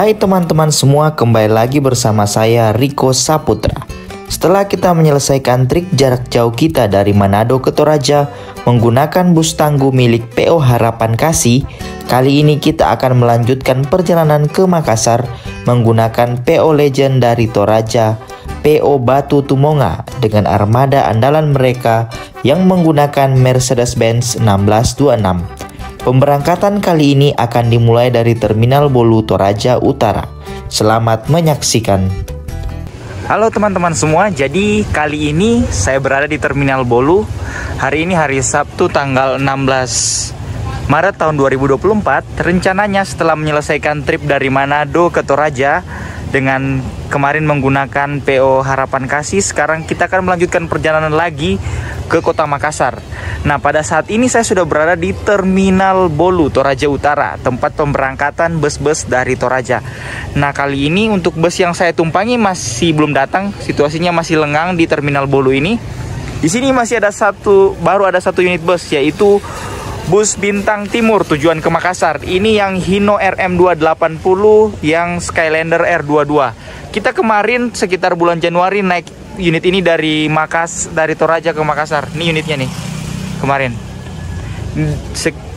Hai teman-teman semua, kembali lagi bersama saya Riko Saputra. Setelah kita menyelesaikan trik jarak jauh kita dari Manado ke Toraja menggunakan bus tangguh milik PO Harapan Kasih, kali ini kita akan melanjutkan perjalanan ke Makassar menggunakan PO Legend dari Toraja, PO Batu Tumonga dengan armada andalan mereka yang menggunakan Mercedes-Benz 1626. Pemberangkatan kali ini akan dimulai dari Terminal Bolu Toraja Utara. Selamat menyaksikan. Halo teman-teman semua, jadi kali ini saya berada di Terminal Bolu. Hari ini hari Sabtu tanggal 16 Maret tahun 2024. Rencananya setelah menyelesaikan trip dari Manado ke Toraja dengan kemarin menggunakan PO Harapan Kasih, sekarang kita akan melanjutkan perjalanan lagi ke kota Makassar. Nah, pada saat ini saya sudah berada di Terminal Bolu Toraja Utara, tempat pemberangkatan bus-bus dari Toraja. Nah, kali ini untuk bus yang saya tumpangi masih belum datang, situasinya masih lengang di Terminal Bolu ini. Di sini masih ada baru ada satu unit bus, yaitu bus Bintang Timur tujuan ke Makassar. Ini yang Hino RM280, yang Skylander R22. Kita kemarin sekitar bulan Januari naik unit ini dari Toraja ke Makassar. Ini unitnya nih kemarin.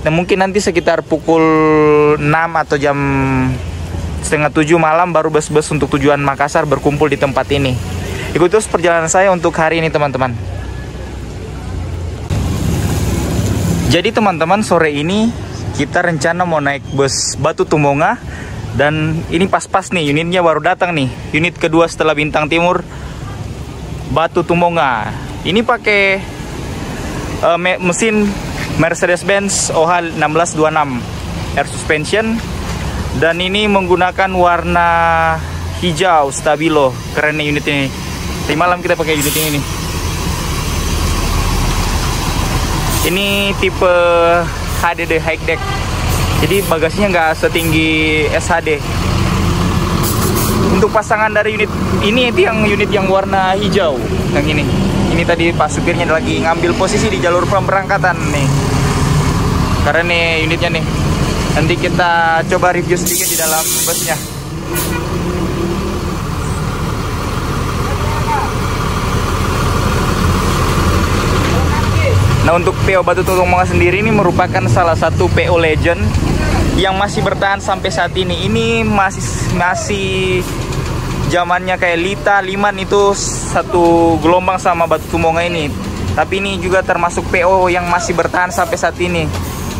Mungkin nanti sekitar pukul 6 atau jam setengah 7 malam baru bus-bus untuk tujuan Makassar berkumpul di tempat ini. Ikuti terus perjalanan saya untuk hari ini teman-teman. Jadi teman-teman, sore ini kita rencana mau naik bus Batu Tumonga. Dan ini pas-pas nih, unitnya baru datang nih. Unit kedua setelah Bintang Timur, Batu Tumonga. Ini pakai mesin Mercedes-Benz OH 1626 air suspension. Dan ini menggunakan warna hijau stabilo. Keren nih unit ini. Tadi malam kita pakai unit ini nih. Ini tipe HDD high deck. Jadi bagasinya nggak setinggi SHD. Untuk pasangan dari unit ini itu yang unit yang warna hijau, yang ini. Ini tadi Pak supirnya lagi ngambil posisi di jalur pemberangkatan nih. Karena nih unitnya nih. Nanti kita coba review sedikit di dalam busnya. Nah, untuk PO Batu Tumonga sendiri ini merupakan salah satu PO Legend yang masih bertahan sampai saat ini. Ini masih zamannya kayak Lita, Liman itu satu gelombang sama Batu Tumonga ini. Tapi ini juga termasuk PO yang masih bertahan sampai saat ini.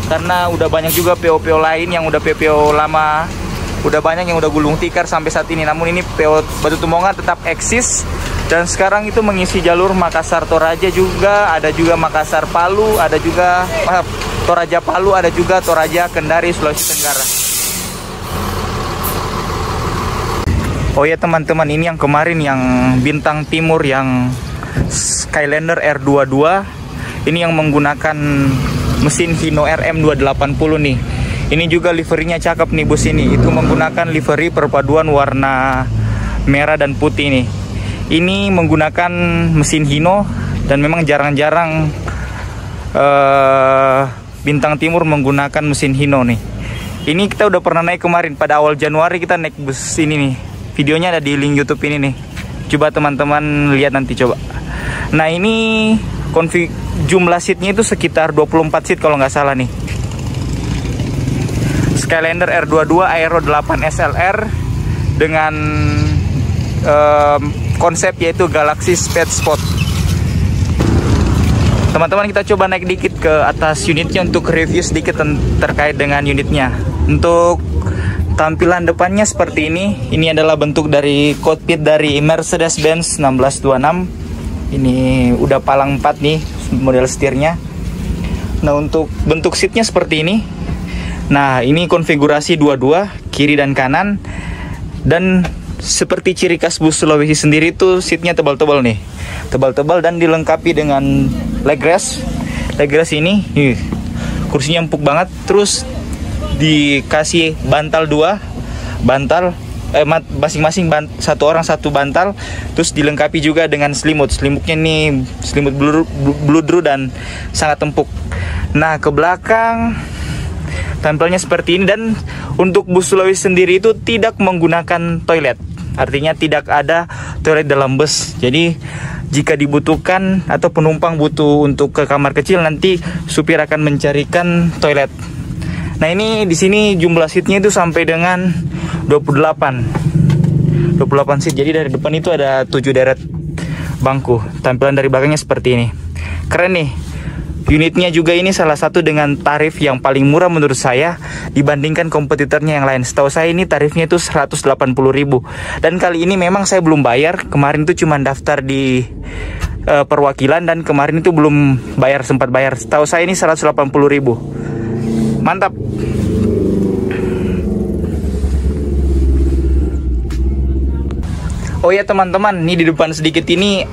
Karena udah banyak juga PO-PO lain yang udah PO lama, udah banyak yang udah gulung tikar sampai saat ini. Namun ini PO Batu Tumonga tetap eksis. Dan sekarang itu mengisi jalur Makassar Toraja juga, ada juga Makassar Palu, ada juga Toraja Palu, ada juga Toraja Kendari Sulawesi Tenggara. Oh ya teman-teman, ini yang kemarin yang Bintang Timur yang Skylander R22, ini yang menggunakan mesin Hino RM280 nih. Ini juga liverinya cakep nih bus ini. Itu menggunakan livery perpaduan warna merah dan putih nih. Ini menggunakan mesin Hino dan memang jarang-jarang Bintang Timur menggunakan mesin Hino nih. Ini kita udah pernah naik kemarin pada awal Januari, kita naik bus ini nih. Videonya ada di link YouTube ini nih. Coba teman-teman lihat nanti coba. Nah, ini jumlah seatnya itu sekitar 24 seat kalau nggak salah nih. Skylander R22 Aero 8 SLR dengan konsep yaitu Galaxy Speed Spot. Teman-teman, kita coba naik dikit ke atas unitnya untuk review sedikit terkait dengan unitnya. Untuk tampilan depannya seperti ini. Ini adalah bentuk dari cockpit dari Mercedes-Benz 1626. Ini udah palang 4 nih model setirnya. Nah, untuk bentuk seatnya seperti ini. Nah, ini konfigurasi dua-dua, kiri dan kanan. Dan seperti ciri khas bus Sulawesi sendiri tuh seatnya tebal-tebal nih, tebal-tebal dan dilengkapi dengan leg rest. Leg rest ini, kursinya empuk banget. Terus dikasih bantal masing-masing satu orang satu bantal. Terus dilengkapi juga dengan selimut. Selimutnya nih selimut bludru dan sangat empuk. Nah, ke belakang tampilnya seperti ini. Dan Untuk bus Sulawesi sendiri itu tidak menggunakan toilet. Artinya tidak ada toilet dalam bus. Jadi jika dibutuhkan atau penumpang butuh untuk ke kamar kecil, nanti supir akan mencarikan toilet. Nah, ini di sini jumlah seatnya itu sampai dengan 28 seat. Jadi dari depan itu ada 7 deret bangku. Tampilan dari belakangnya seperti ini. Keren nih. Unitnya juga ini salah satu dengan tarif yang paling murah menurut saya dibandingkan kompetitornya yang lain. Setahu saya ini tarifnya itu 180.000. Dan kali ini memang saya belum bayar. Kemarin itu cuma daftar di perwakilan dan kemarin itu belum bayar, sempat bayar. Setahu saya ini 180.000. Mantap. Oh ya teman-teman, ini di depan sedikit ini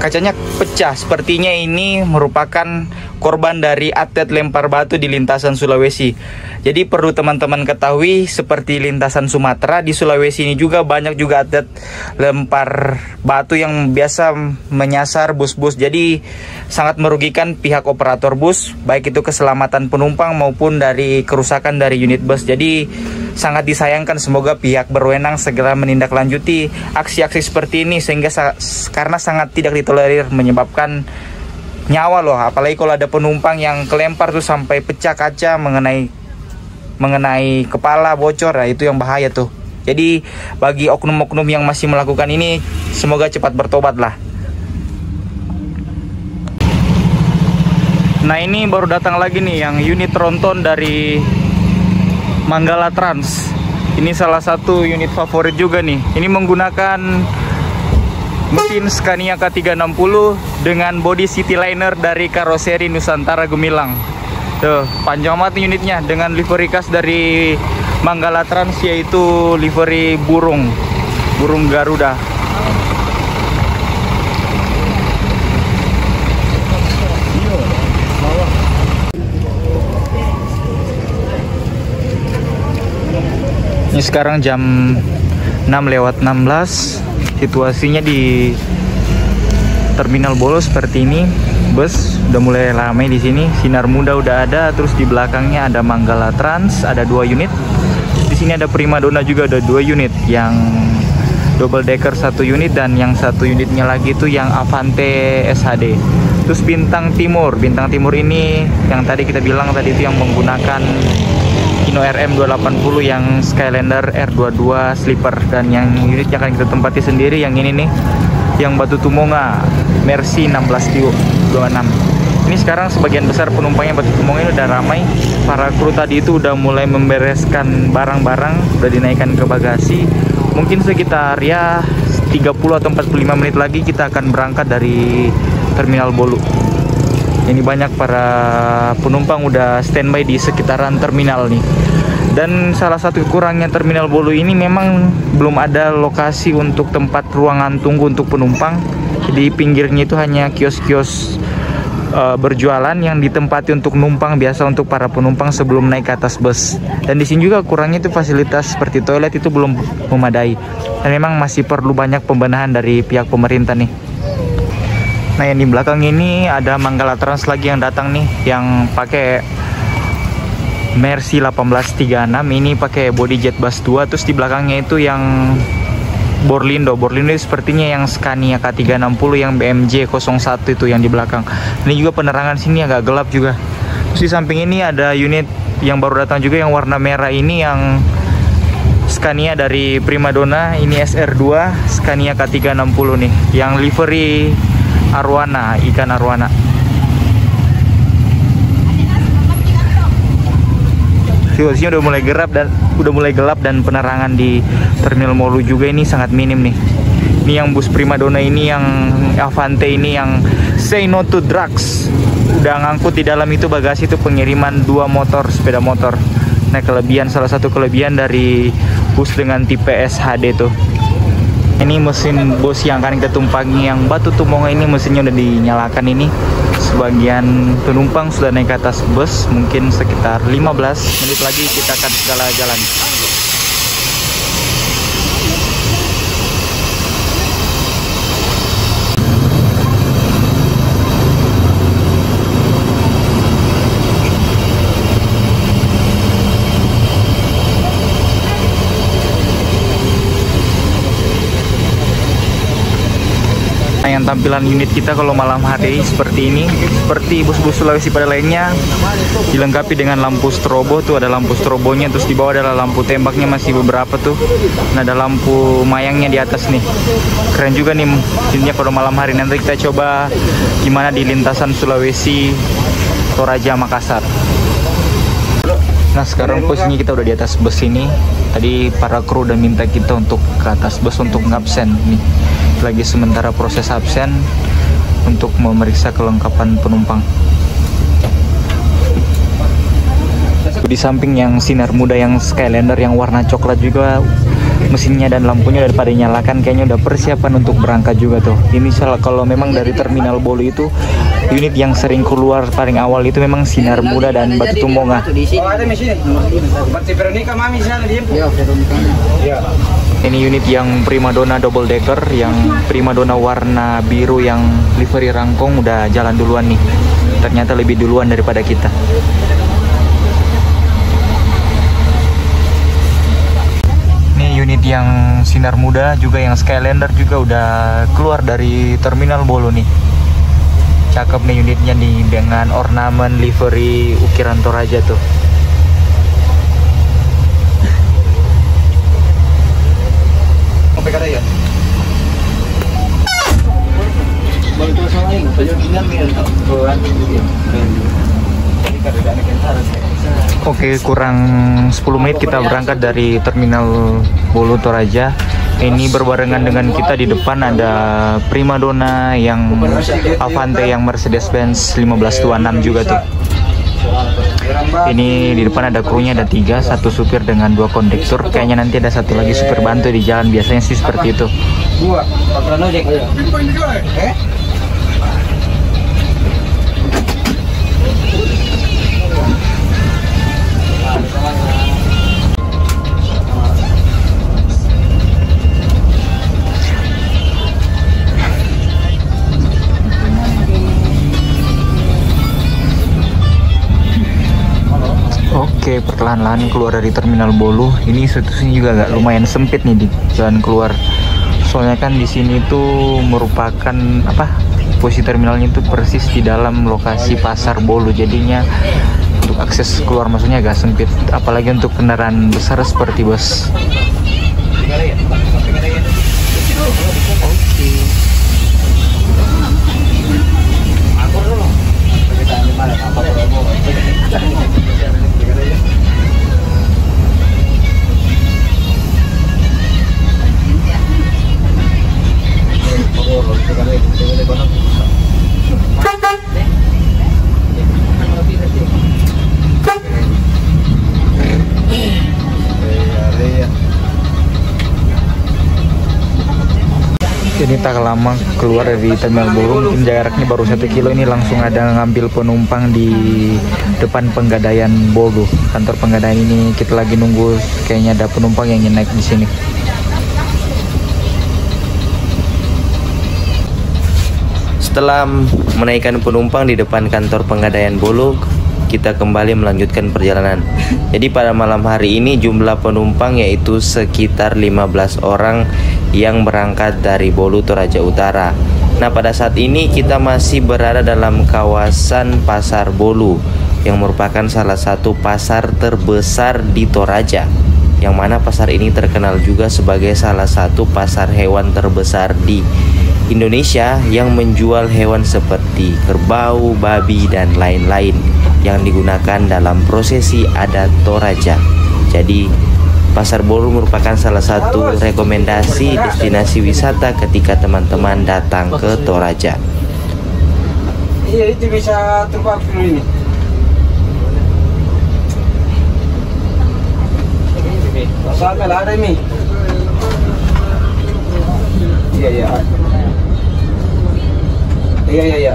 kacanya pecah. Sepertinya ini merupakan korban dari atlet lempar batu di lintasan Sulawesi. Jadi perlu teman-teman ketahui, seperti lintasan Sumatera, di Sulawesi ini juga banyak juga atlet lempar batu yang biasa menyasar bus-bus. Jadi sangat merugikan pihak operator bus, baik itu keselamatan penumpang maupun dari kerusakan dari unit bus. Jadi sangat disayangkan, semoga pihak berwenang segera menindaklanjuti aksi-aksi seperti ini, sehingga karena sangat tidak ditolerir, menyebabkan nyawa loh. Apalagi kalau ada penumpang yang kelempar tuh sampai pecah kaca mengenai kepala, bocor, nah itu yang bahaya tuh. Jadi bagi oknum-oknum yang masih melakukan ini, semoga cepat bertobat lah. Nah, ini baru datang lagi nih yang unit tronton dari Manggala Trans. Ini salah satu unit favorit juga nih. Ini menggunakan mesin Scania K360 dengan bodi Cityliner dari karoseri Nusantara Gemilang. Tuh, panjang banget unitnya dengan livery khas dari Manggala Trans, yaitu livery burung Garuda. Ini sekarang jam 6:16. Situasinya di Terminal Bolo seperti ini. Bus udah mulai ramai di sini. Sinar Muda udah ada, terus di belakangnya ada Manggala Trans, ada 2 unit. Di sini ada Primadona juga, ada 2 unit. Yang double decker 1 unit dan yang 1 unitnya lagi itu yang Avante SHD. Terus Bintang Timur ini yang tadi kita bilang tadi itu yang menggunakan Hino RM 280 yang Skylander R22 sleeper, dan yang unit yang akan kita tempati sendiri yang ini nih, yang Batu Tumonga Mercy 1626. Ini sekarang sebagian besar penumpangnya Batu Tumonga ini udah ramai. Para kru tadi itu udah mulai membereskan barang-barang, udah dinaikkan ke bagasi. Mungkin sekitar ya 30 atau 45 menit lagi kita akan berangkat dari Terminal Bolu. Ini banyak para penumpang udah standby di sekitaran terminal nih. Dan salah satu kekurangnya Terminal Bolu ini memang belum ada lokasi untuk tempat ruangan tunggu untuk penumpang. Di pinggirnya itu hanya kios-kios berjualan yang ditempati untuk numpang biasa untuk para penumpang sebelum naik ke atas bus. Dan di sini juga kurangnya itu fasilitas seperti toilet itu belum memadai. Dan memang masih perlu banyak pembenahan dari pihak pemerintah nih. Nah, yang di belakang ini ada Manggala Trans lagi yang datang nih, yang pakai Mercy 1836. Ini pakai body jet bus 2. Terus di belakangnya itu yang Borlindo sepertinya yang Scania K360 yang BMJ 01 itu yang di belakang. Ini juga penerangan sini agak gelap juga. Terus di samping ini ada unit yang baru datang juga yang warna merah ini, yang Scania dari Primadona. Ini SR2 Scania K360 nih, yang livery Arwana, ikan arwana. Situasinya udah mulai gelap dan penerangan di Terminal Bolu juga ini sangat minim nih. Ini yang bus Primadona ini, yang Avante ini, yang Say No to Drugs. Udah ngangkut di dalam itu bagasi itu pengiriman 2 motor sepeda motor. Nah, salah satu kelebihan dari bus dengan tipe SHD tuh. Ini mesin bus yang akan kita tumpangi yang Batu Tumonga ini, mesinnya udah dinyalakan ini. Sebagian penumpang sudah naik ke atas bus, mungkin sekitar 15 menit lagi kita akan segala jalan. tampilan unit kita kalau malam hari seperti ini. Seperti bus-bus Sulawesi pada lainnya, dilengkapi dengan lampu strobo. Tuh ada lampu strobonya, terus di bawah adalah lampu tembaknya masih beberapa tuh. Nah, ada lampu mayangnya di atas nih. Keren juga nih unitnya kalau malam hari. Nanti kita coba gimana di lintasan Sulawesi Toraja Makassar. Nah, sekarang posisinya kita udah di atas bus ini. Tadi para kru udah minta kita untuk ke atas bus untuk ngabsen nih. Lagi sementara proses absen untuk memeriksa kelengkapan penumpang. Di samping yang sinar muda yang Skylander yang warna coklat juga, mesinnya dan lampunya udah pada nyalakan, kayaknya udah persiapan untuk berangkat juga tuh. Ini kalau memang dari terminal Bolu itu unit yang sering keluar paling awal itu memang sinar muda dan Batu Tumbonga. Ini unit yang Primadona double decker, yang Primadona warna biru yang livery rangkong udah jalan duluan nih. Ternyata lebih duluan daripada kita. Unit yang sinar muda juga yang Skylander juga udah keluar dari terminal Bolu nih. Cakep nih unitnya nih dengan ornamen livery ukiran Toraja tuh. Oke, kurang 10 menit kita berangkat dari terminal Bolu Toraja. Ini berbarengan dengan kita di depan ada Primadona yang Avante yang Mercedes-Benz 1526 juga tuh. Ini di depan ada krunya, ada 3, 1 supir dengan 2 kondektur. Kayaknya nanti ada 1 lagi supir bantu di jalan, biasanya sih seperti itu. Oke, perlahan-lahan keluar dari terminal Bolu. Ini situasinya juga agak lumayan sempit nih di jalan keluar. Soalnya kan di sini tuh merupakan posisi terminalnya itu persis di dalam lokasi pasar Bolu. Jadinya untuk akses keluar masuknya agak sempit, apalagi untuk kendaraan besar seperti bus. Ini tak lama keluar dari terminal Bolu, mungkin jaraknya baru 1 kilo. Ini langsung ada ngambil penumpang di depan Penggadaian Bolu. Kantor Penggadaian ini kita lagi nunggu, kayaknya ada penumpang yang ingin naik di sini. Setelah menaikkan penumpang di depan kantor Penggadaian Bolu, kita kembali melanjutkan perjalanan. Jadi pada malam hari ini jumlah penumpang yaitu sekitar 15 orang yang berangkat dari Bolu Toraja Utara. Nah, pada saat ini kita masih berada dalam kawasan Pasar Bolu yang merupakan salah satu pasar terbesar di Toraja, yang mana pasar ini terkenal juga sebagai salah satu pasar hewan terbesar di Indonesia yang menjual hewan seperti kerbau, babi, dan lain-lain yang digunakan dalam prosesi adat Toraja. Jadi Pasar Bolu merupakan salah satu rekomendasi destinasi wisata ketika teman-teman datang ke Toraja. Iya, itu bisa terpakai ini. Sampai lah ada ini. Iya. Iya.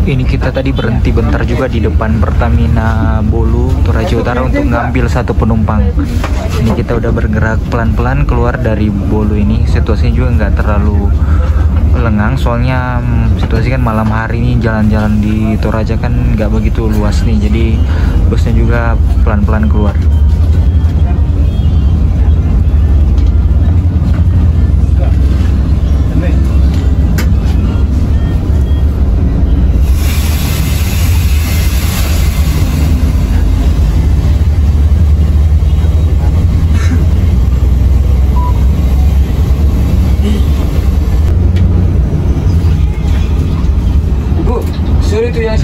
Ini kita tadi berhenti bentar juga di depan Pertamina Bolu Toraja Utara untuk ngambil 1 penumpang. Ini kita udah bergerak pelan-pelan keluar dari Bolu ini. Situasinya juga nggak terlalu lengang, soalnya situasi kan malam hari ini, jalan-jalan di Toraja kan nggak begitu luas nih. Jadi busnya juga pelan-pelan keluar.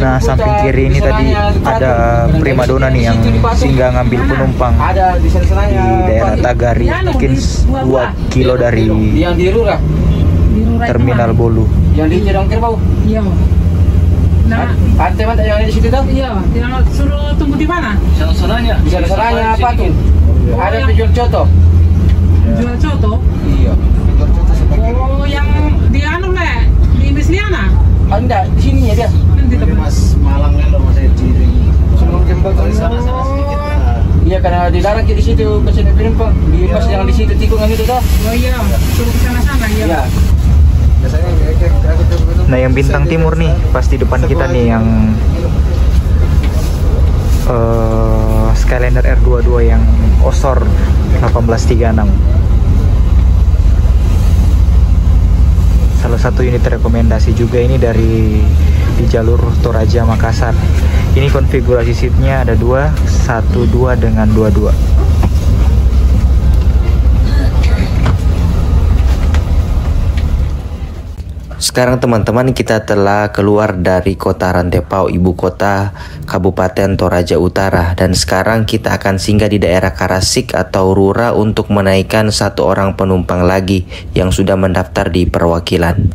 Nah, samping kiri ini tadi ada primadona nih yang singgah ngambil penumpang Ada di di sana-sananya. daerah Tagari, mungkin 2 kilo dari Yang di Rura, Terminal Bolu. yang di Jedong Kerbau. Iya. Nah, Pantai mana yang ada di situ tuh? iya, yang suruh tunggu di mana? Sana-sananya. Di sana-sananya apa tuh? Ada penjual coto. Jual coto. Iya. Penjual coto seperti itu. Oh, yang di anu le, di Indisliana. Ah, enggak, di sininya dia. Nanti tempat. Malang lo masih di Sebelum jembatan di sana. Iya, karena di darat di situ kesini penumpang. Di pas yang di situ tikungan itu tuh. Oh iya, suruh ke sana-sana ya. Iya. Nah, yang bintang timur nih pas di depan kita nih yang Skyliner R22 yang Osor 1836. Salah satu unit rekomendasi juga ini dari di jalur Toraja Makassar. Ini konfigurasi seatnya ada 2, 12 dengan 22. Sekarang teman-teman kita telah keluar dari kota Rantepao, ibu kota Kabupaten Toraja Utara, dan sekarang kita akan singgah di daerah Karasik atau Rura untuk menaikkan 1 orang penumpang lagi yang sudah mendaftar di perwakilan.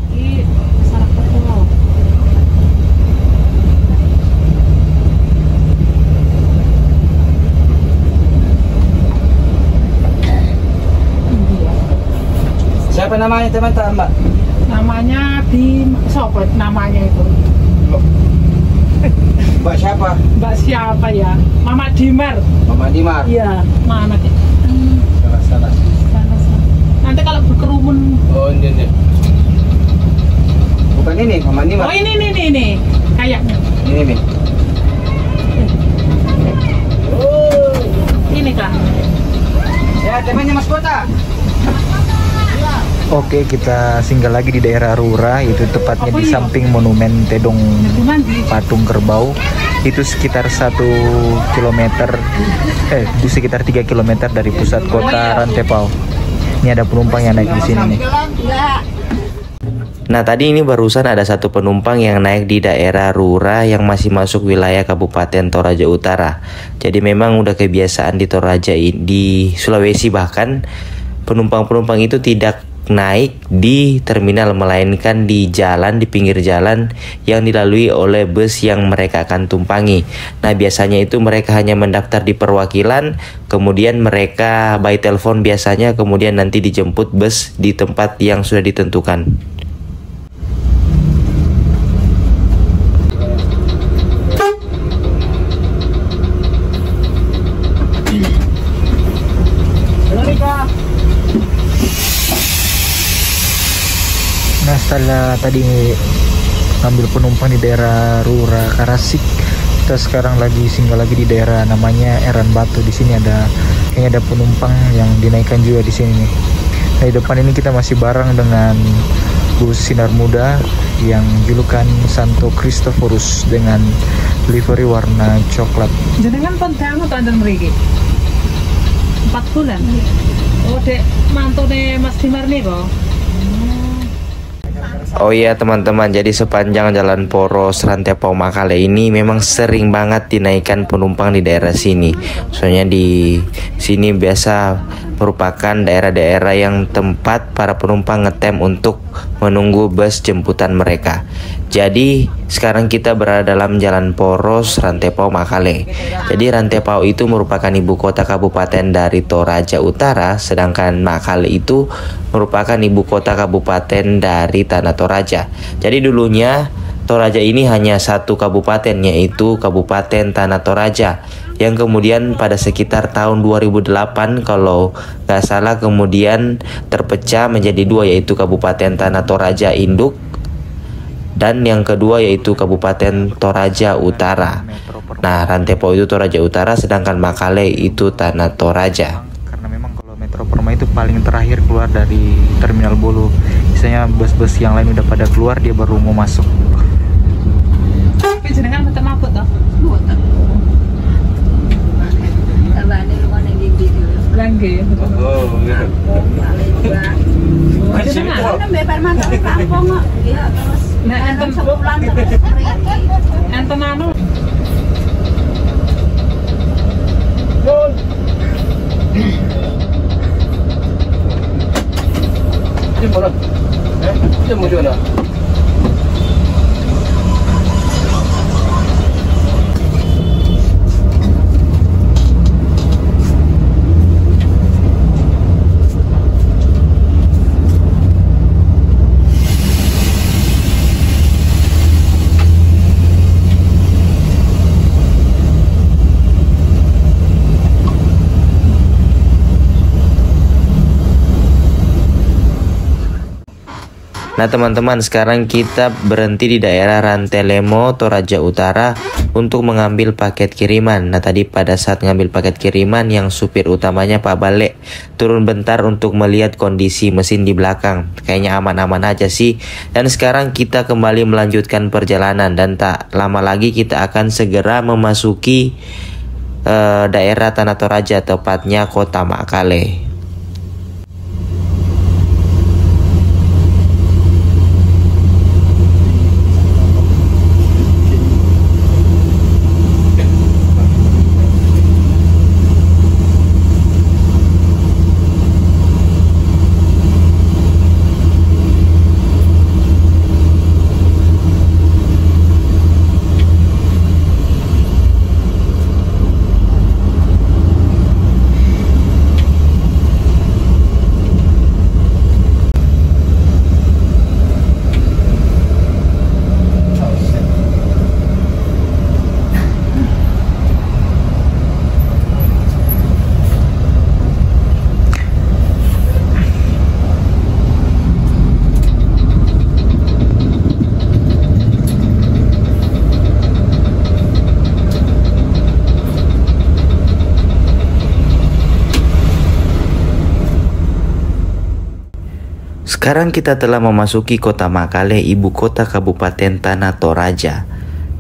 Iki sarak pulau. Siapa namanya teman-teman, Mbak? Namanya di Sopet namanya itu. Mbak siapa? Mbak siapa ya? Mama Dimar. Mama Dimar. Iya, mana sih? Salah. Sana. Nanti kalau berkerumun. Oh, ini. Bukan ini, Mama Dimar. Oh ini. Kayaknya. Ini nih. Ini Kak. Ya, temannya Mas Kota. Oke, kita singgah lagi di daerah Rura, itu tepatnya di samping Monumen Tedong Patung Kerbau. Itu sekitar 1 kilometer, di sekitar 3 kilometer dari pusat kota Rantepao. Ini ada penumpang yang naik di sini nih. Nah, tadi ini barusan ada 1 penumpang yang naik di daerah Rura yang masih masuk wilayah Kabupaten Toraja Utara. Jadi memang udah kebiasaan di Toraja, di Sulawesi bahkan penumpang-penumpang itu tidak naik di terminal, melainkan di jalan, di pinggir jalan yang dilalui oleh bus yang mereka akan tumpangi. Nah, biasanya itu mereka hanya mendaftar di perwakilan, kemudian mereka by telepon biasanya, kemudian nanti dijemput bus di tempat yang sudah ditentukan. Nah, setelah tadi ngambil penumpang di daerah Rura Karasik, kita sekarang lagi singgah lagi di daerah namanya Eran Batu. Di sini kayaknya ada penumpang yang dinaikkan juga di sini nih. Nah, di depan ini kita masih bareng dengan bus Sinar Muda yang julukan Santo Christophorus dengan livery warna coklat. Jenengan pun tahu tandang mriki. 4 bulan. Oh, dek mantune Mas Dimar nih kok. Oh iya teman-teman, jadi sepanjang jalan poros Rantepao Makale ini memang sering banget dinaikkan penumpang di daerah sini. Soalnya di sini biasa merupakan daerah-daerah yang tempat para penumpang ngetem untuk menunggu bus jemputan mereka. Jadi sekarang kita berada dalam jalan poros Rantepao Makale. Jadi Rantepao itu merupakan ibu kota kabupaten dari Toraja Utara, sedangkan Makale itu merupakan ibu kota kabupaten dari Tanah Toraja. Jadi dulunya Toraja ini hanya 1 kabupaten, yaitu Kabupaten Tanah Toraja, yang kemudian pada sekitar tahun 2008 kalau nggak salah kemudian terpecah menjadi 2, yaitu Kabupaten Tanah Toraja Induk dan yang kedua yaitu Kabupaten Toraja Utara. Nah, Rantepao itu Toraja Utara, sedangkan Makale itu Tanah Toraja. Karena memang kalau Metro Perma itu paling terakhir keluar dari Terminal Bolu. Biasanya bus-bus yang lain udah pada keluar, dia baru mau masuk. Tapi jenengan mboten mabut toh? Mboten. Tabane lumane gigi dulu. Langge. Oh, iya. Paling juga. Jenengan Kan bebar mantan kampung kok. Iya terus Nah, enten sebulan terus pergi. enten anu Ini mana? Ini mau jual lah. Nah teman-teman, sekarang kita berhenti di daerah Rantelemo, Toraja Utara untuk mengambil paket kiriman. Nah tadi pada saat ngambil paket kiriman, yang supir utamanya Pak Balek turun bentar untuk melihat kondisi mesin di belakang. Kayaknya aman-aman aja sih. Dan sekarang kita kembali melanjutkan perjalanan, dan tak lama lagi kita akan segera memasuki daerah Tanah Toraja, tepatnya Kota Makale. Sekarang kita telah memasuki Kota Makale, ibu kota Kabupaten Tanah Toraja.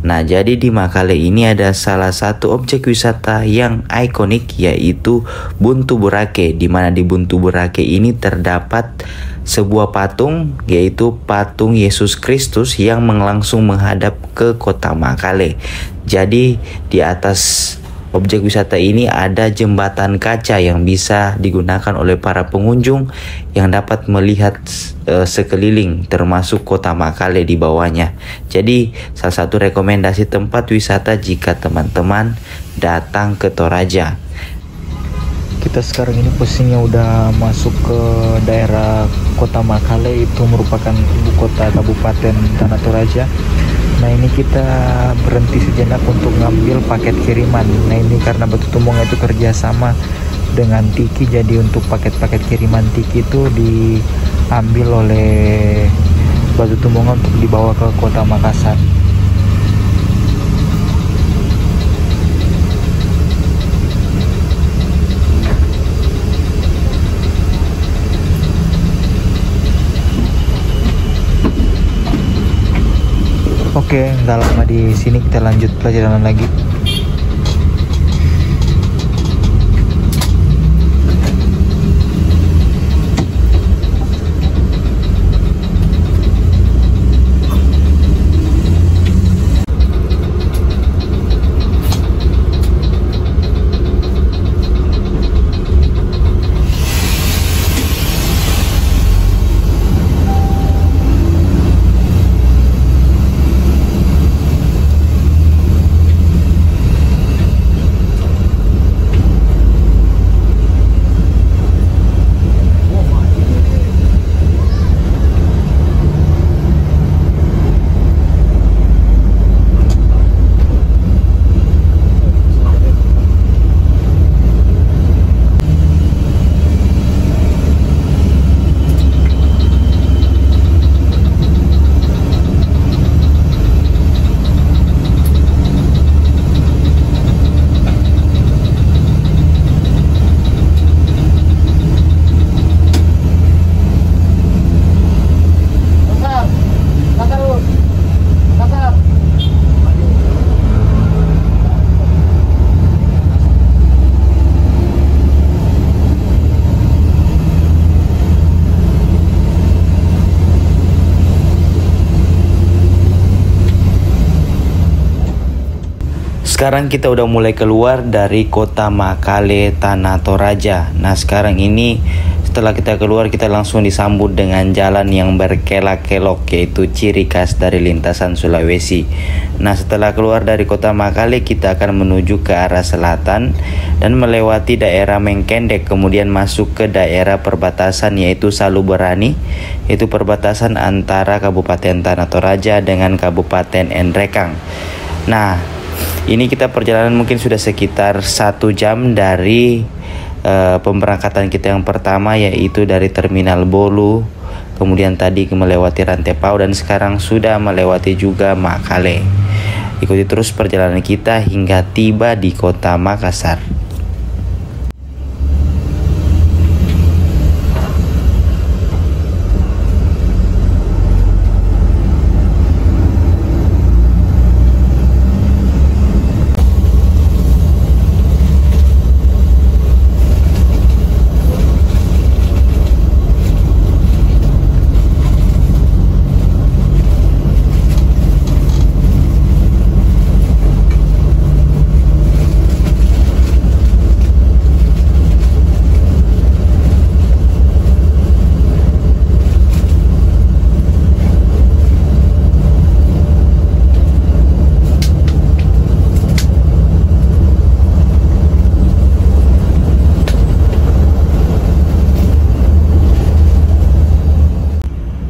Nah, jadi di Makale ini ada salah satu objek wisata yang ikonik, yaitu Buntu Burake, di mana di Buntu Burake ini terdapat sebuah patung, yaitu patung Yesus Kristus yang langsung menghadap ke Kota Makale. Jadi di atas objek wisata ini ada jembatan kaca yang bisa digunakan oleh para pengunjung yang dapat melihat sekeliling, termasuk Kota Makale di bawahnya. Jadi salah satu rekomendasi tempat wisata jika teman-teman datang ke Toraja. Kita sekarang ini posisinya udah masuk ke daerah Kota Makale, itu merupakan ibu kota Kabupaten Tanah Toraja. Nah ini kita berhenti sejenak untuk ngambil paket kiriman. Nah ini karena Batu Tumbongan itu kerjasama dengan Tiki, jadi untuk paket-paket kiriman Tiki itu diambil oleh Batu Tumbongan untuk dibawa ke Kota Makassar. Oke, nggak lama di sini kita lanjut perjalanan lagi. Sekarang kita udah mulai keluar dari kota Makale, Tanah Toraja. Nah sekarang ini setelah kita keluar, kita langsung disambut dengan jalan yang berkelak-kelok, yaitu ciri khas dari lintasan Sulawesi. Nah setelah keluar dari kota Makale, kita akan menuju ke arah selatan dan melewati daerah Mengkendek, kemudian masuk ke daerah perbatasan yaitu Saluberani, yaitu perbatasan antara Kabupaten Tanah Toraja dengan Kabupaten Nrekang. Nah ini kita perjalanan mungkin sudah sekitar 1 jam dari pemberangkatan kita yang pertama, yaitu dari Terminal Bolu, kemudian tadi melewati Rantepao dan sekarang sudah melewati juga Makale. Ikuti terus perjalanan kita hingga tiba di kota Makassar.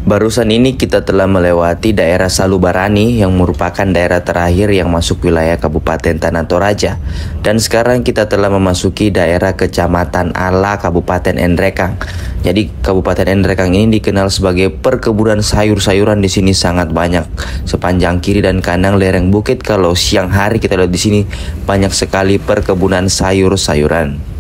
Barusan ini kita telah melewati daerah Saluberani yang merupakan daerah terakhir yang masuk wilayah Kabupaten Tanah Toraja. Dan sekarang kita telah memasuki daerah Kecamatan Ala, Kabupaten Nrekang. Jadi Kabupaten Nrekang ini dikenal sebagai perkebunan sayur-sayuran. Di sini sangat banyak. Sepanjang kiri dan kanan lereng bukit, kalau siang hari kita lihat di sini banyak sekali perkebunan sayur-sayuran.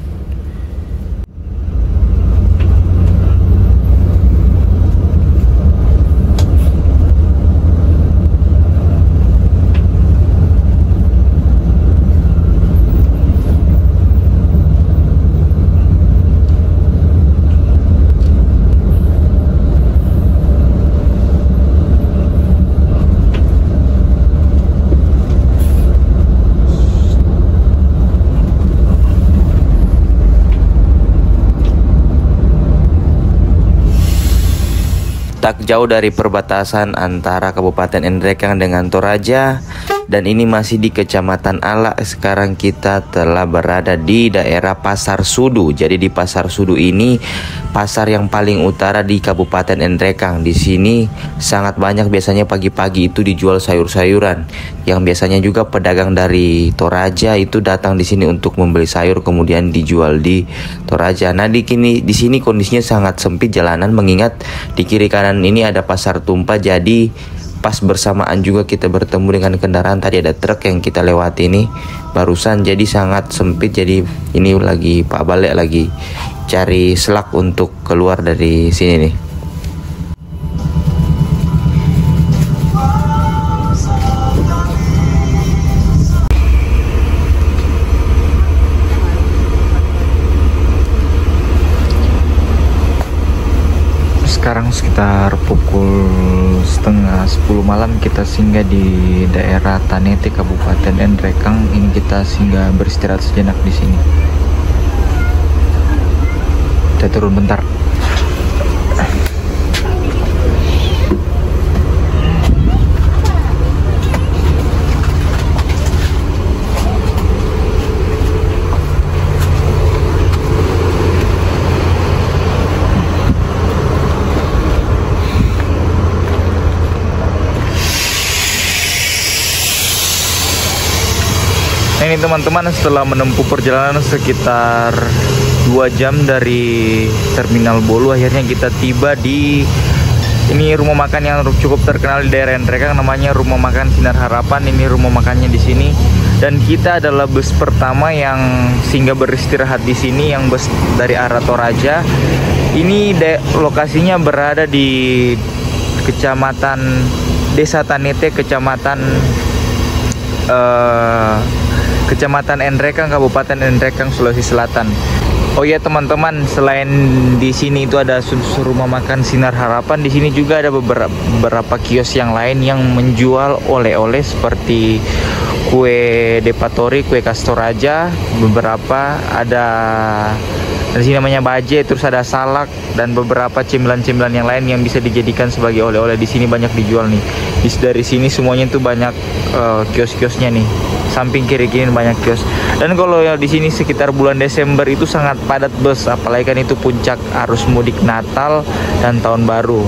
Tak jauh dari perbatasan antara Kabupaten Nrekang dengan Toraja, dan ini masih di Kecamatan Ala. Sekarang kita telah berada di daerah Pasar Sudu. Jadi di Pasar Sudu ini pasar yang paling utara di Kabupaten Nrekang. Di sini sangat banyak, biasanya pagi-pagi itu dijual sayur-sayuran. Yang biasanya juga pedagang dari Toraja itu datang di sini untuk membeli sayur kemudian dijual di Toraja. Nah di sini kondisinya sangat sempit jalanan, mengingat di kiri kanan ini ada pasar tumpah. Jadi pas bersamaan juga kita bertemu dengan kendaraan, tadi ada truk yang kita lewati ini barusan, jadi sangat sempit. Jadi ini lagi Pak Balek lagi cari selak untuk keluar dari sini nih. Sekarang sekitar pukul setengah 10 malam, kita singgah di daerah Tanete, Kabupaten Nrekang. Ini kita singgah beristirahat sejenak di sini. Kita turun bentar. Ini teman-teman, setelah menempuh perjalanan sekitar 2 jam dari Terminal Bolu, akhirnya kita tiba di ini rumah makan yang cukup terkenal di daerah Nrekang, namanya Rumah Makan Sinar Harapan. Ini rumah makannya di sini, dan kita adalah bus pertama yang singgah beristirahat di sini, yang bus dari arah Toraja. Ini lokasinya berada di Kecamatan Desa Tanete, Kecamatan Nrekang, Kabupaten Nrekang, Sulawesi Selatan. Oh ya teman-teman, selain di sini itu ada rumah makan Sinar Harapan, di sini juga ada beberapa kios yang lain yang menjual oleh-oleh seperti kue Depatori, kue Castoraja, beberapa ada di sini namanya baje, terus ada salak dan beberapa cemilan-cemilan yang lain yang bisa dijadikan sebagai oleh-oleh. Di sini banyak dijual nih. Dari sini semuanya itu banyak kios-kiosnya nih. Samping kiri kiri banyak kios. Dan kalau di sini sekitar bulan Desember itu sangat padat bus, apalagi kan itu puncak arus mudik Natal dan Tahun Baru.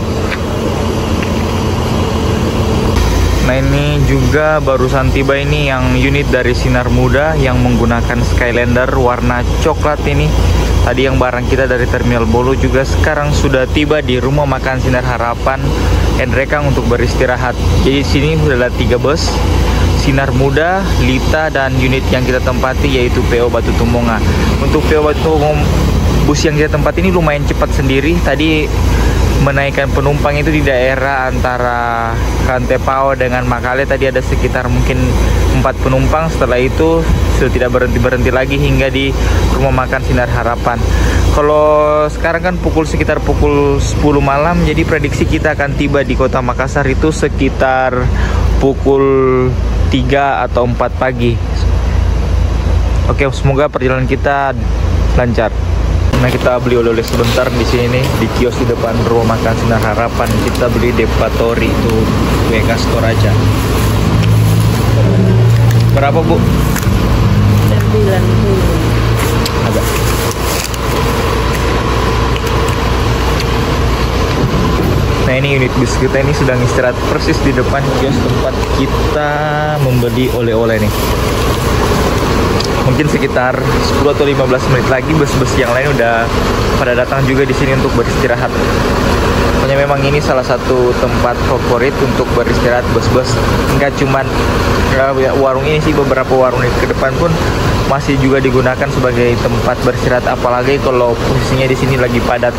Nah, ini juga barusan tiba ini yang unit dari Sinar Muda yang menggunakan Skylander warna coklat ini. Tadi yang barang kita dari Terminal Bolu juga sekarang sudah tiba di rumah makan Sinar Harapan Endrekang untuk beristirahat. Jadi sini sudah ada 3 bus, Sinar Muda, Lita, dan unit yang kita tempati yaitu PO Batu Tumonga. Untuk PO Batu Tumonga, bus yang kita tempati ini lumayan cepat sendiri. Tadi menaikkan penumpang itu di daerah antara Rantepao dengan Makale, tadi ada sekitar mungkin 4 penumpang. Setelah itu sudah tidak berhenti lagi hingga di rumah makan Sinar Harapan. Kalau sekarang kan sekitar pukul 10 malam, jadi prediksi kita akan tiba di kota Makassar itu sekitar pukul 3 atau 4 pagi. Oke, semoga perjalanan kita lancar. Nah, kita beli oleh-oleh sebentar di sini di kios di depan rumah makan Sinar Harapan. Kita beli Depatori itu kue Castoraja. Berapa, Bu? 90. Agak. Nah, ini unit bus kita ini sedang istirahat persis di depan kios tempat kita membeli oleh-oleh nih. Mungkin sekitar 10 atau 15 menit lagi bus-bus yang lain udah pada datang juga di sini untuk beristirahat. Pokoknya memang ini salah satu tempat favorit untuk beristirahat bus-bus. Enggak cuman warung ini sih, beberapa warung di ke depan pun masih juga digunakan sebagai tempat beristirahat, apalagi kalau posisinya di sini lagi padat.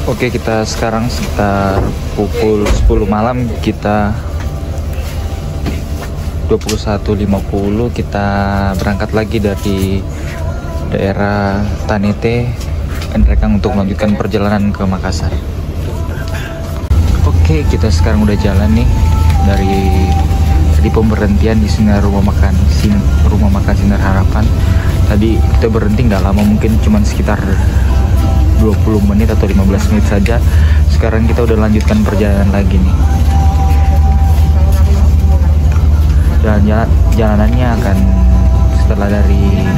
Oke, kita sekarang sekitar pukul 10 malam, kita 21.50 kita berangkat lagi dari daerah Tanete Endrekang untuk melanjutkan perjalanan ke Makassar. Oke, kita sekarang udah jalan nih dari pemberhentian di sini rumah makan Sinar Harapan. Tadi kita berhenti nggak lama, mungkin cuma sekitar 20 menit atau 15 menit saja. Sekarang kita udah lanjutkan perjalanan lagi nih. Dan jalanannya akan setelah dari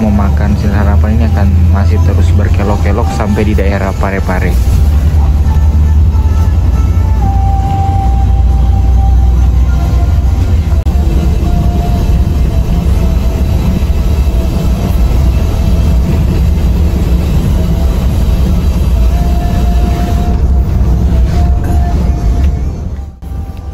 mau makan Sinar Harapan ini akan masih terus berkelok-kelok sampai di daerah Parepare.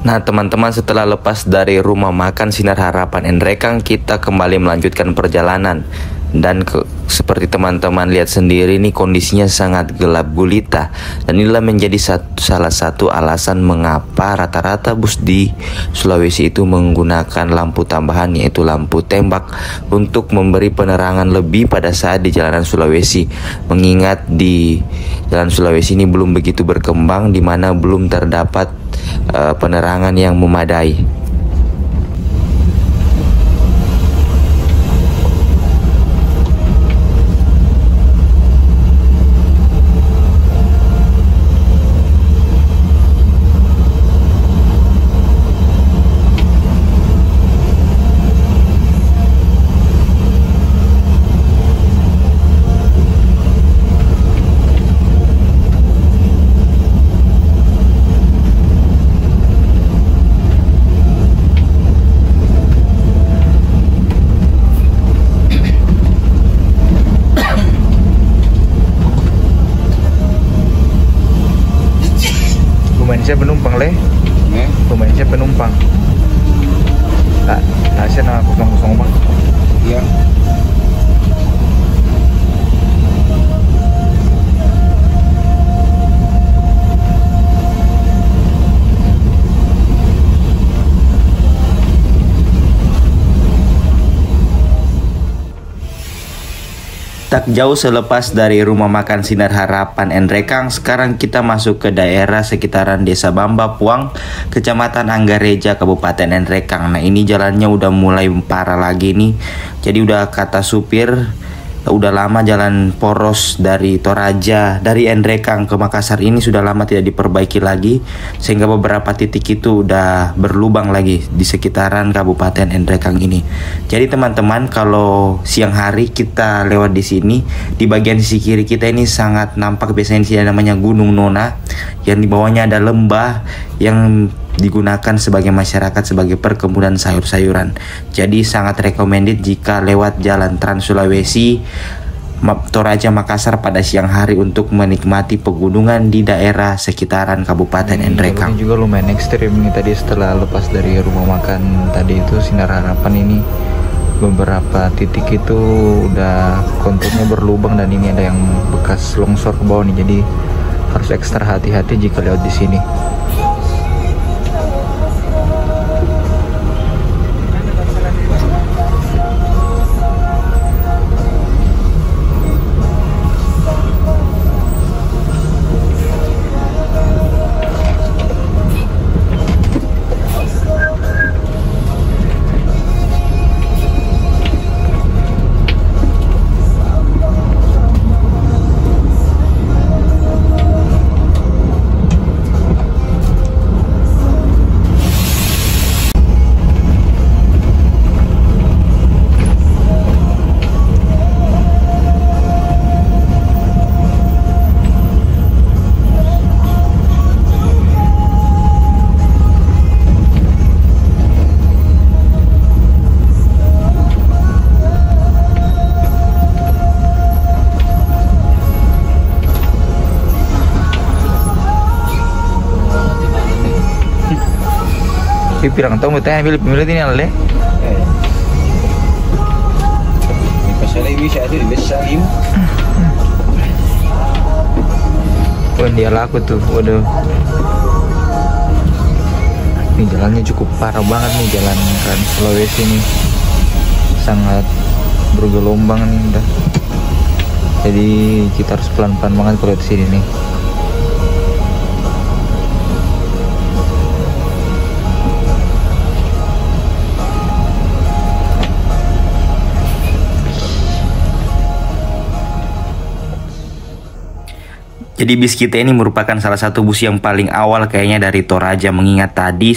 Nah, teman-teman, setelah lepas dari rumah makan Sinar Harapan Endrekang, kita kembali melanjutkan perjalanan. Dan seperti teman-teman lihat sendiri nih, kondisinya sangat gelap gulita. Dan inilah menjadi salah satu alasan mengapa rata-rata bus di Sulawesi itu menggunakan lampu tambahan, yaitu lampu tembak, untuk memberi penerangan lebih pada saat di jalanan Sulawesi. Mengingat di jalan Sulawesi ini belum begitu berkembang, di mana belum terdapat penerangan yang memadai. Saya penumpang leh, pemain saya penumpang. Tak, saya nak 004. Iya. Tak jauh selepas dari rumah makan Sinar Harapan Nrekang, sekarang kita masuk ke daerah sekitaran Desa Bamba Puang, Kecamatan Anggareja, Kabupaten Nrekang. Nah, ini jalannya udah mulai parah lagi nih. Jadi udah kata supir, udah lama jalan poros dari Toraja, dari Nrekang ke Makassar ini sudah lama tidak diperbaiki lagi, sehingga beberapa titik itu udah berlubang lagi di sekitaran Kabupaten Nrekang ini. Jadi teman-teman, kalau siang hari kita lewat di sini, di bagian sisi kiri kita ini sangat nampak biasanya di sini namanya Gunung Nona, yang di bawahnya ada lembah yang digunakan sebagai masyarakat sebagai perkebunan sayur-sayuran. Jadi sangat recommended jika lewat jalan Trans Sulawesi Toraja Makassar pada siang hari untuk menikmati pegunungan di daerah sekitaran Kabupaten Nrekang. Ini juga lumayan ekstrim nih tadi setelah lepas dari rumah makan tadi itu Sinar Harapan ini, beberapa titik itu udah konturnya berlubang dan ini ada yang bekas longsor ke bawah nih, jadi harus ekstra hati-hati jika lewat di sini. Pirang tahu betah pilih ini ale. Pasal ini saya itu di Besalim. Oh, dia laku tuh, waduh. Ini jalannya cukup parah banget nih, jalan Trans Sulawesi ini sangat bergelombang nih udah. Jadi kita harus pelan-pelan banget kalau di sini nih. Jadi bis kita ini merupakan salah satu bus yang paling awal kayaknya dari Toraja, mengingat tadi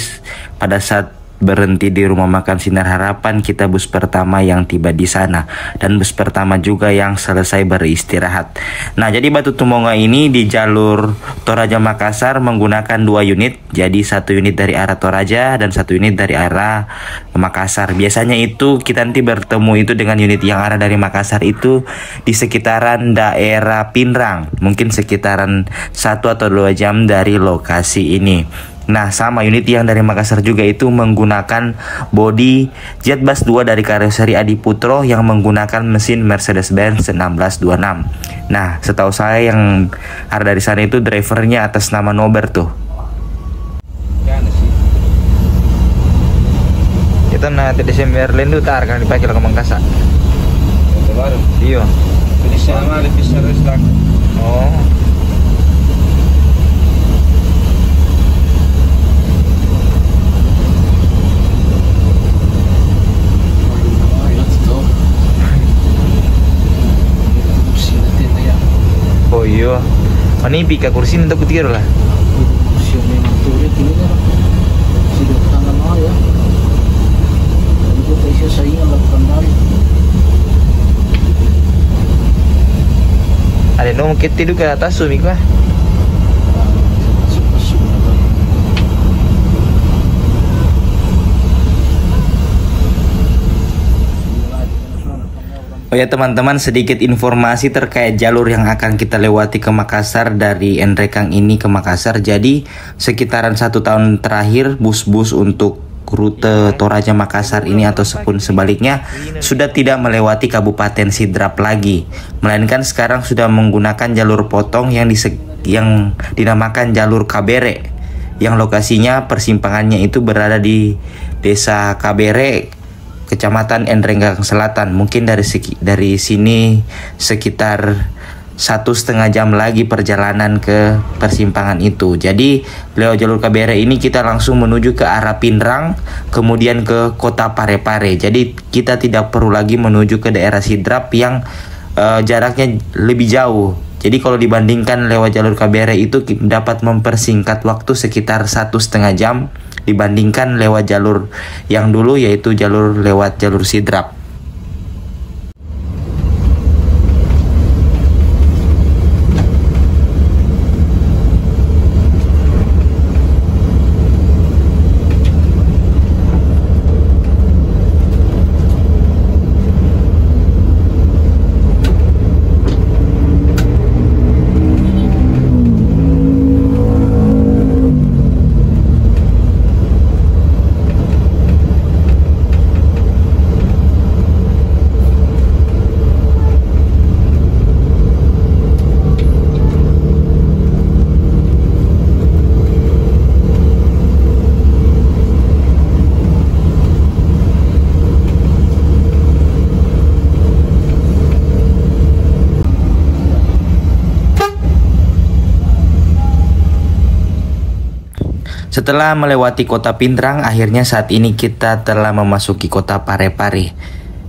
pada saat berhenti di rumah makan Sinar Harapan kita bus pertama yang tiba di sana dan bus pertama juga yang selesai beristirahat. Nah, jadi Batu Tumonga ini di jalur Toraja Makassar menggunakan 2 unit, jadi 1 unit dari arah Toraja dan 1 unit dari arah Makassar. Biasanya itu kita nanti bertemu itu dengan unit yang arah dari Makassar itu di sekitaran daerah Pinrang, mungkin sekitaran 1 atau 2 jam dari lokasi ini. Nah, sama unit yang dari Makassar juga itu menggunakan bodi Jetbus 2 dari karoseri Adi Putro yang menggunakan mesin Mercedes-Benz 1626. Nah, setahu saya yang ada dari sana itu drivernya atas nama Nober tuh. Itu nanti Desember lalu tar kan dipakai ke Makassar. Baru. Iya. Ini sama lebih serius lagi. Oh. Oh iya, ini pika kursi untuk kutiru lah. Kursi memang turut ini kan. Sudah tangan mau ya. Jadi kita isi saya lakukan dari. Ada nomor kita itu ke atas sumik lah. Oh ya teman-teman, sedikit informasi terkait jalur yang akan kita lewati ke Makassar dari Nrekang ini ke Makassar. Jadi sekitaran 1 tahun terakhir bus-bus untuk rute Toraja Makassar ini ataupun sebaliknya sudah tidak melewati Kabupaten Sidrap lagi, melainkan sekarang sudah menggunakan jalur potong yang dinamakan jalur Kabere, yang lokasinya persimpangannya itu berada di Desa Kabere, Kecamatan Endrenggang Selatan. Mungkin dari sini sekitar 1,5 jam lagi perjalanan ke persimpangan itu. Jadi lewat jalur KBR ini kita langsung menuju ke arah Pindrang, kemudian ke kota Parepare. Jadi kita tidak perlu lagi menuju ke daerah Sidrap yang jaraknya lebih jauh. Jadi kalau dibandingkan lewat jalur KBR itu dapat mempersingkat waktu sekitar 1,5 jam dibandingkan lewat jalur yang dulu, yaitu lewat jalur Sidrap. Setelah melewati kota Pindrang, akhirnya saat ini kita telah memasuki kota Parepare.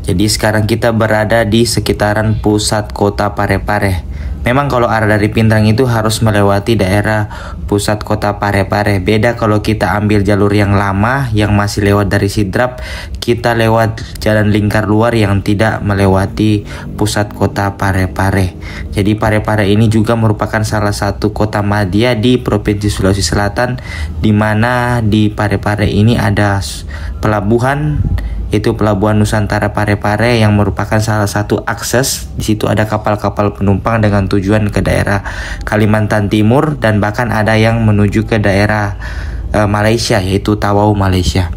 Jadi sekarang kita berada di sekitaran pusat kota Parepare. Memang kalau arah dari Pindrang itu harus melewati daerah pusat kota Parepare. Beda kalau kita ambil jalur yang lama yang masih lewat dari Sidrap, kita lewat jalan lingkar luar yang tidak melewati pusat kota Parepare. Jadi Parepare ini juga merupakan salah satu kota madya di Provinsi Sulawesi Selatan, di mana di Parepare ini ada pelabuhan, yaitu Pelabuhan Nusantara Parepare yang merupakan salah satu akses. Di situ ada kapal-kapal penumpang dengan tujuan ke daerah Kalimantan Timur dan bahkan ada yang menuju ke daerah Malaysia, yaitu Tawau, Malaysia.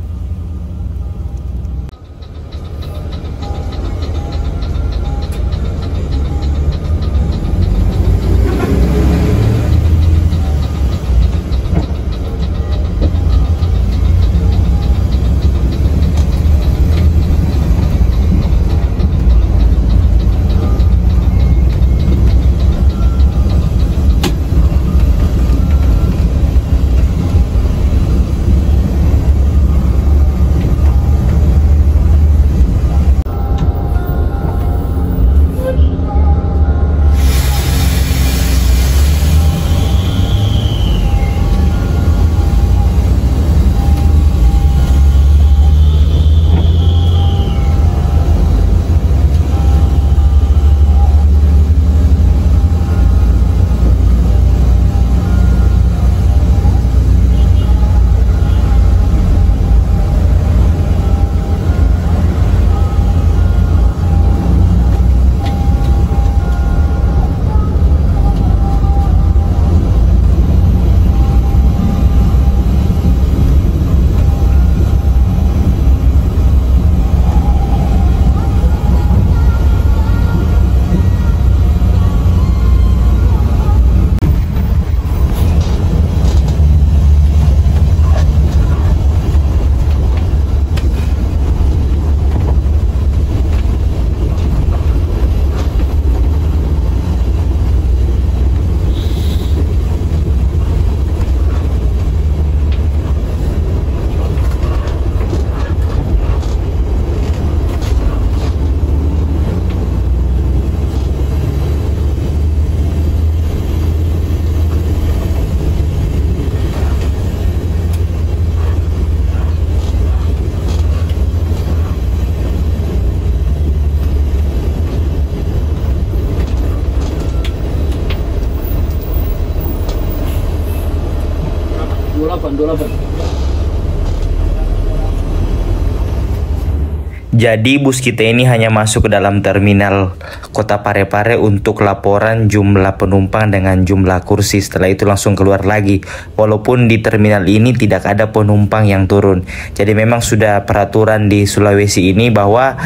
Jadi bus kita ini hanya masuk ke dalam terminal kota Parepare untuk laporan jumlah penumpang dengan jumlah kursi. Setelah itu langsung keluar lagi. Walaupun di terminal ini tidak ada penumpang yang turun. Jadi memang sudah peraturan di Sulawesi ini bahwa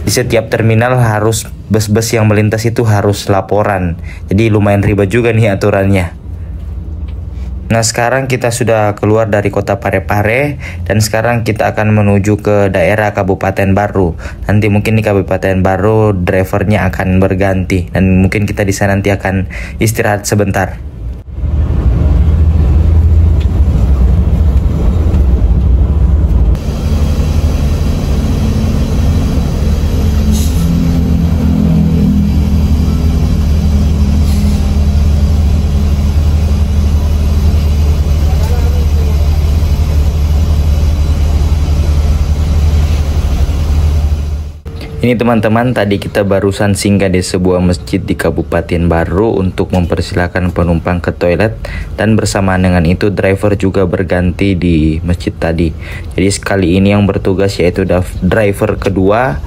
di setiap terminal harus bus-bus yang melintas itu harus laporan. Jadi lumayan ribet juga nih aturannya. Nah, sekarang kita sudah keluar dari kota Parepare dan sekarang kita akan menuju ke daerah Kabupaten Baru. Nanti mungkin di Kabupaten Baru drivernya akan berganti dan mungkin kita di sana nanti akan istirahat sebentar. Ini teman-teman, tadi kita barusan singgah di sebuah masjid di Kabupaten Baru untuk mempersilahkan penumpang ke toilet, dan bersamaan dengan itu driver juga berganti di masjid tadi. Jadi sekali ini yang bertugas yaitu driver kedua.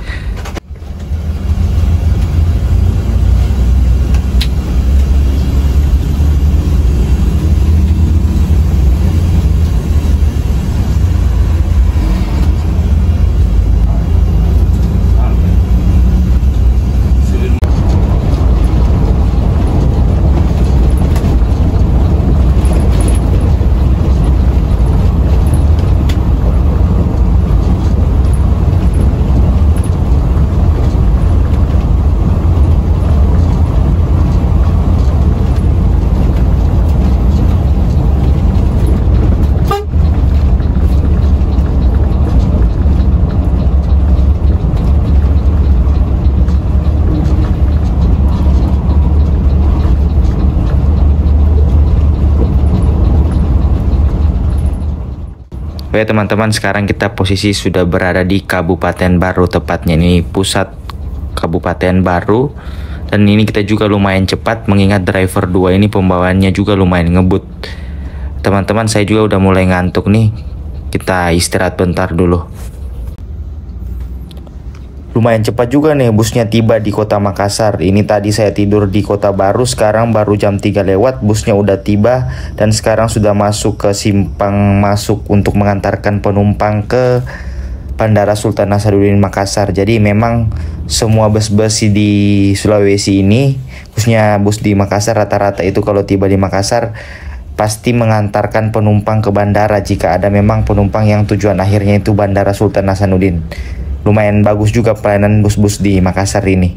Oke teman-teman, sekarang kita posisi sudah berada di Kabupaten Baru, tepatnya ini pusat Kabupaten Baru. Dan ini kita juga lumayan cepat mengingat driver 2 ini pembawaannya juga lumayan ngebut. Teman-teman, saya juga udah mulai ngantuk nih. Kita istirahat bentar dulu. Lumayan cepat juga nih busnya tiba di kota Makassar. Ini tadi saya tidur di kota Baru, sekarang baru jam 3 lewat busnya udah tiba. Dan sekarang sudah masuk ke simpang masuk untuk mengantarkan penumpang ke Bandara Sultan Hasanuddin Makassar. Jadi memang semua bus-bus di Sulawesi ini, khususnya bus di Makassar, rata-rata itu kalau tiba di Makassar pasti mengantarkan penumpang ke bandara jika ada memang penumpang yang tujuan akhirnya itu Bandara Sultan Hasanuddin. Lumayan bagus juga pelayanan bus-bus di Makassar ini.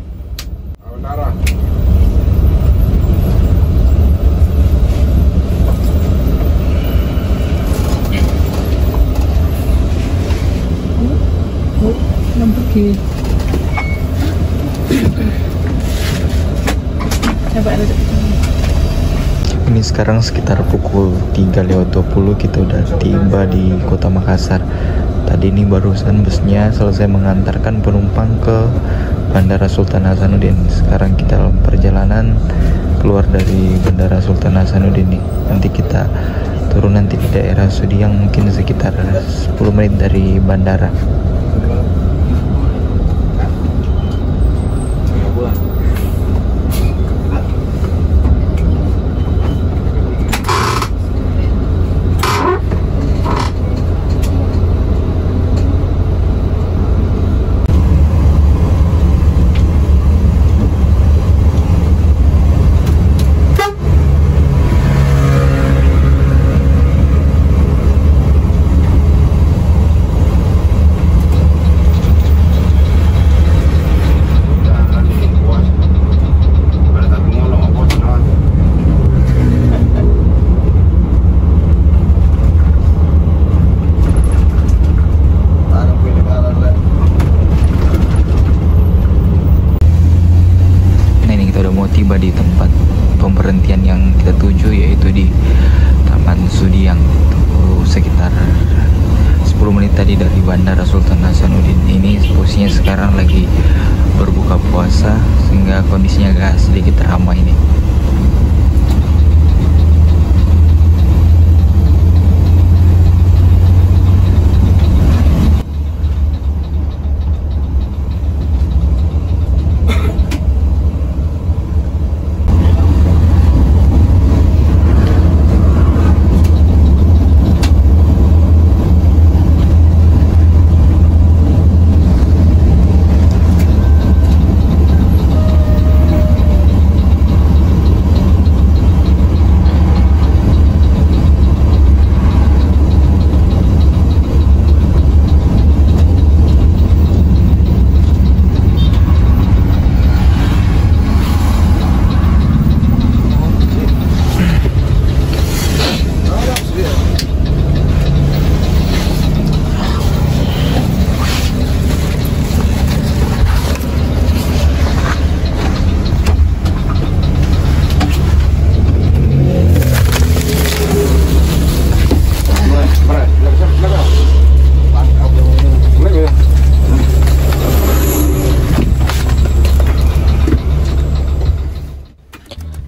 Ini sekarang sekitar pukul 3:20 kita udah tiba di kota Makassar. Tadi ini barusan busnya selesai mengantarkan penumpang ke Bandara Sultan Hasanuddin. Sekarang kita dalam perjalanan keluar dari Bandara Sultan Hasanuddin nih. Nanti kita turun nanti di daerah Sudiang, mungkin sekitar 10 menit dari bandara. Tiba di tempat pemberhentian yang kita tuju, yaitu di Taman Sudiang. Itu sekitar 10 menit tadi dari Bandara Sultan Hasanuddin. Ini posisinya sekarang lagi berbuka puasa sehingga kondisinya agak sedikit ramai ini.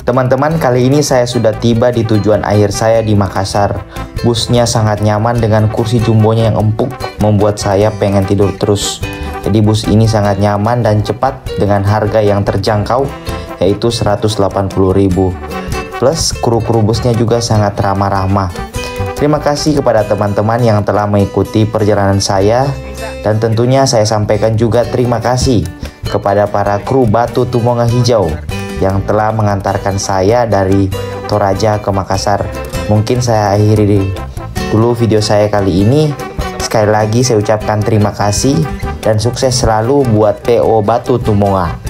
Teman-teman, kali ini saya sudah tiba di tujuan akhir saya di Makassar. Busnya sangat nyaman dengan kursi jumbonya yang empuk, membuat saya pengen tidur terus. Jadi bus ini sangat nyaman dan cepat dengan harga yang terjangkau, yaitu 180.000. Plus kru-kru busnya juga sangat ramah-ramah. Terima kasih kepada teman-teman yang telah mengikuti perjalanan saya. Dan tentunya saya sampaikan juga terima kasih kepada para kru Batu Tumonga Hijau yang telah mengantarkan saya dari Toraja ke Makassar. Mungkin saya akhiri dulu video saya kali ini. Sekali lagi saya ucapkan terima kasih dan sukses selalu buat PO Batu Tumonga.